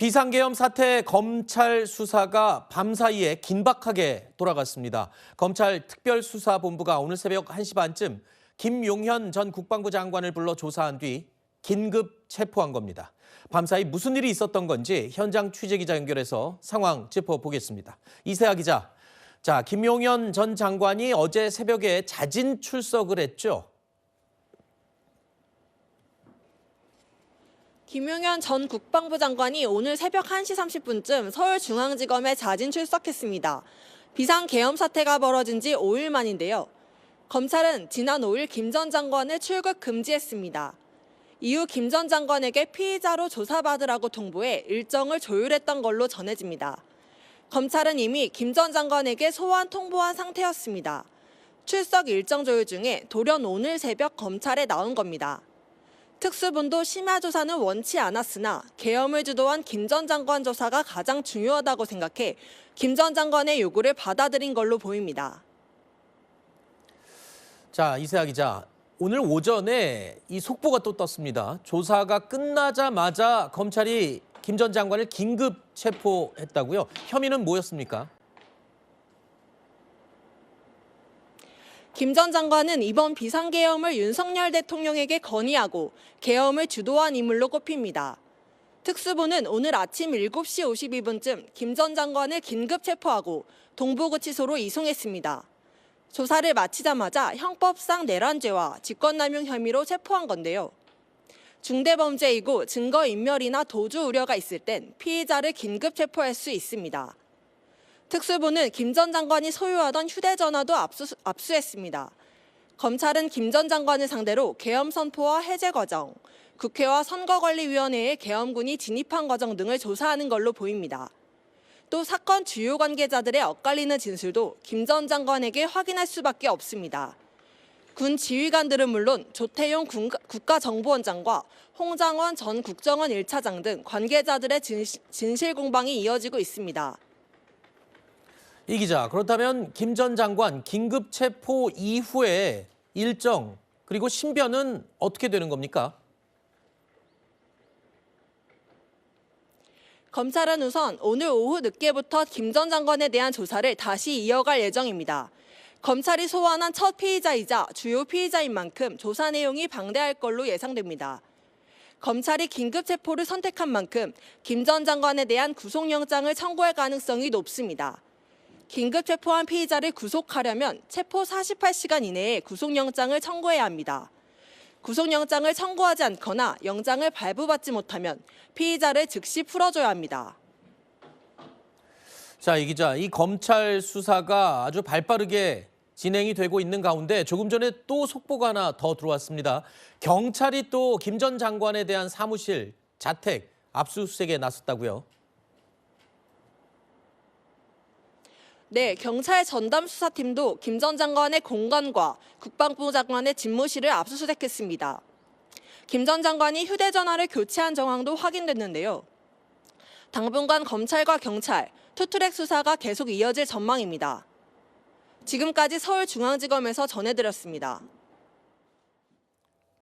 비상계엄 사태 검찰 수사가 밤사이에 긴박하게 돌아갔습니다. 검찰 특별수사본부가 오늘 새벽 1시 반쯤 김용현 전 국방부 장관을 불러 조사한 뒤 긴급 체포한 겁니다. 밤사이 무슨 일이 있었던 건지 현장 취재기자 연결해서 상황 짚어보겠습니다. 이세아 기자, 김용현 전 장관이 어제 새벽에 자진 출석을 했죠? 김용현 전 국방부 장관이 오늘 새벽 1시 30분쯤 서울중앙지검에 자진 출석했습니다. 비상계엄 사태가 벌어진 지 5일 만인데요. 검찰은 지난 5일 김 전 장관을 출국 금지했습니다. 이후 김 전 장관에게 피의자로 조사받으라고 통보해 일정을 조율했던 걸로 전해집니다. 검찰은 이미 김 전 장관에게 소환 통보한 상태였습니다. 출석 일정 조율 중에 돌연 오늘 새벽 검찰에 나온 겁니다. 특수본도 심야 조사는 원치 않았으나 계엄을 주도한 김 전 장관 조사가 가장 중요하다고 생각해 김 전 장관의 요구를 받아들인 걸로 보입니다. 이세아 기자, 오늘 오전에 이 속보가 또 떴습니다. 조사가 끝나자마자 검찰이 김 전 장관을 긴급 체포했다고요? 혐의는 뭐였습니까? 김 전 장관은 이번 비상계엄을 윤석열 대통령에게 건의하고 계엄을 주도한 인물로 꼽힙니다. 특수부는 오늘 아침 7시 52분쯤 김 전 장관을 긴급 체포하고 동부구치소로 이송했습니다. 조사를 마치자마자 형법상 내란죄와 직권남용 혐의로 체포한 건데요. 중대범죄이고 증거인멸이나 도주 우려가 있을 땐 피의자를 긴급 체포할 수 있습니다. 특수부는 김 전 장관이 소유하던 휴대전화도 압수했습니다. 검찰은 김 전 장관을 상대로 계엄 선포와 해제 과정, 국회와 선거관리위원회에 계엄군이 진입한 과정 등을 조사하는 걸로 보입니다. 또 사건 주요 관계자들의 엇갈리는 진술도 김 전 장관에게 확인할 수밖에 없습니다. 군 지휘관들은 물론 조태용 국가정보원장과 홍장원 전 국정원 1차장 등 관계자들의 진실 공방이 이어지고 있습니다. 이 기자, 그렇다면 김 전 장관 긴급 체포 이후에 일정 그리고 신변은 어떻게 되는 겁니까? 검찰은 우선 오늘 오후 늦게부터 김 전 장관에 대한 조사를 다시 이어갈 예정입니다. 검찰이 소환한 첫 피의자이자 주요 피의자인 만큼 조사 내용이 방대할 걸로 예상됩니다. 검찰이 긴급 체포를 선택한 만큼 김 전 장관에 대한 구속영장을 청구할 가능성이 높습니다. 긴급 체포한 피의자를 구속하려면 체포 48시간 이내에 구속영장을 청구해야 합니다. 구속영장을 청구하지 않거나 영장을 발부받지 못하면 피의자를 즉시 풀어줘야 합니다. 이 기자, 이 검찰 수사가 아주 발빠르게 진행이 되고 있는 가운데 조금 전에 또 속보가 하나 더 들어왔습니다. 경찰이 또 김 전 장관에 대한 사무실, 자택, 압수수색에 나섰다고요? 네, 경찰 전담수사팀도 김 전 장관의 공간과 국방부 장관의 집무실을 압수수색했습니다. 김 전 장관이 휴대전화를 교체한 정황도 확인됐는데요. 당분간 검찰과 경찰, 투트랙 수사가 계속 이어질 전망입니다. 지금까지 서울중앙지검에서 전해드렸습니다.